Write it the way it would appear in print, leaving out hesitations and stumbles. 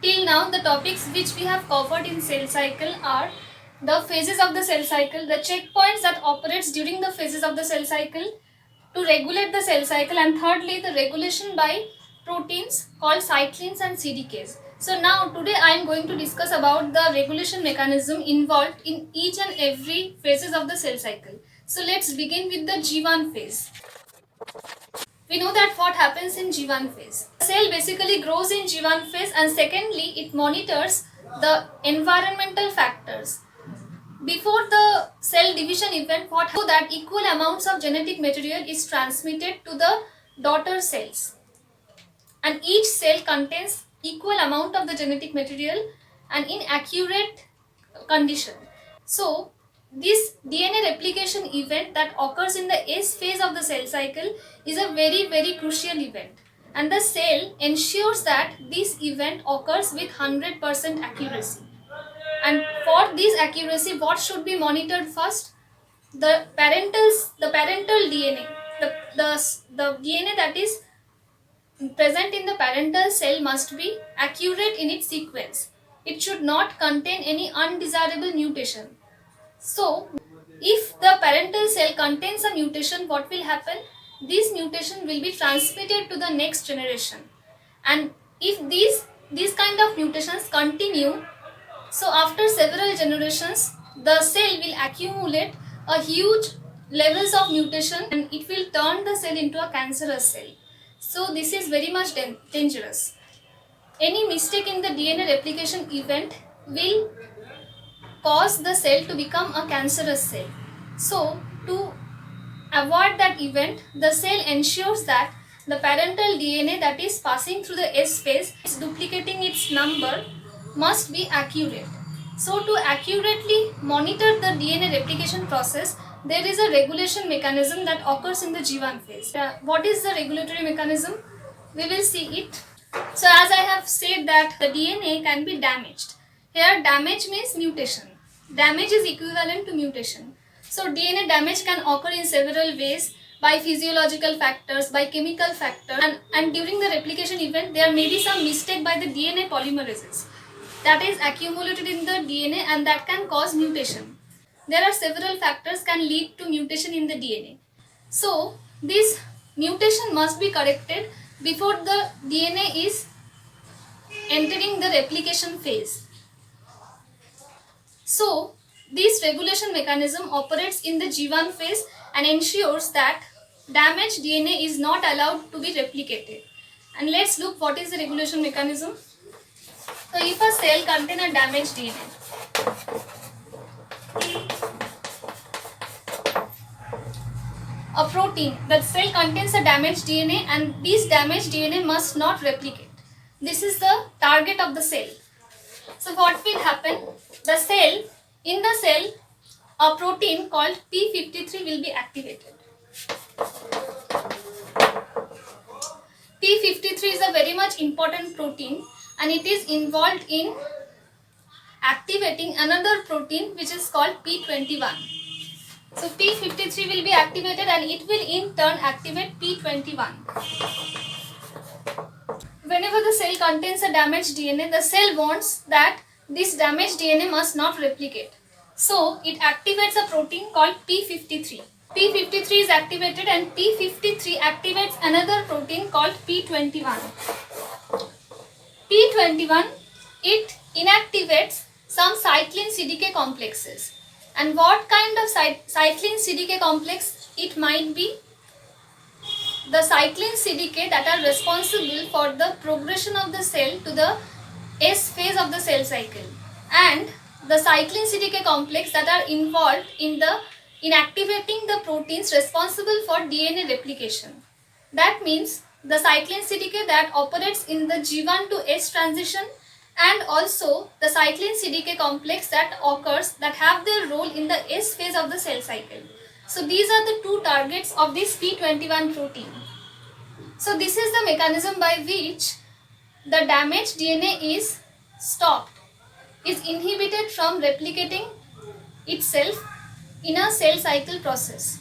Till now, the topics which we have covered in cell cycle are the phases of the cell cycle, the checkpoints that operates during the phases of the cell cycle to regulate the cell cycle, and thirdly, the regulation by proteins called cyclins and CDKs. So now today I am going to discuss about the regulation mechanism involved in each and every phases of the cell cycle. So let's begin with the G1 phase. We know that what happens in G1 phase. The cell basically grows in G1 phase, and secondly it monitors the environmental factors. Before the cell division event, what happens that equal amounts of genetic material is transmitted to the daughter cells, and each cell contains equal amount of the genetic material and in accurate condition. So this DNA replication event that occurs in the S phase of the cell cycle is a very crucial event, and the cell ensures that this event occurs with 100% accuracy. And for this accuracy, what should be monitored first? The parental DNA, the DNA that is present in the parental cell must be accurate in its sequence. It should not contain any undesirable mutation. So, if the parental cell contains a mutation, what will happen? This mutation will be transmitted to the next generation. And if these kind of mutations continue, so after several generations, the cell will accumulate a huge levels of mutation, and it will turn the cell into a cancerous cell. So this is very much dangerous. Any mistake in the DNA replication event will cause the cell to become a cancerous cell. So to avoid that event, the cell ensures that the parental DNA that is passing through the S phase is duplicating its number must be accurate. So to accurately monitor the DNA replication process, there is a regulation mechanism that occurs in the G1 phase. What is the regulatory mechanism? We will see it. So as I have said that the DNA can be damaged. Here damage means mutation. Damage is equivalent to mutation. So DNA damage can occur in several ways, by physiological factors, by chemical factors, and during the replication event there may be some mistake by the DNA polymerases that is accumulated in the DNA, and that can cause mutation. There are several factors can lead to mutation in the DNA. So this mutation must be corrected before the DNA is entering the replication phase. So this regulation mechanism operates in the G1 phase and ensures that damaged DNA is not allowed to be replicated. And let's look what is the regulation mechanism. So if a cell contains a damaged DNA, a protein, that cell contains a damaged DNA, and this damaged DNA must not replicate. This is the target of the cell. So what will happen? In the cell, a protein called P53 will be activated. P53 is a very much important protein, and it is involved in activating another protein which is called P21. So P53 will be activated, and it will in turn activate P21. Whenever the cell contains a damaged DNA, the cell wants that this damaged DNA must not replicate. So it activates a protein called P53. P53 is activated, and P53 activates another protein called P21. P21, it inactivates some cyclin CDK complexes. And what kind of cyclin CDK complex it might be? The cyclin CDK that are responsible for the progression of the cell to the S phase of the cell cycle, and the cyclin CDK complex that are involved in activating the proteins responsible for DNA replication. That means the cyclin CDK that operates in the G1 to S transition, and also the cyclin CDK complex that occurs that have their role in the S phase of the cell cycle. So these are the two targets of this P21 protein. So this is the mechanism by which the damaged DNA is stopped, is inhibited from replicating itself in a cell cycle process.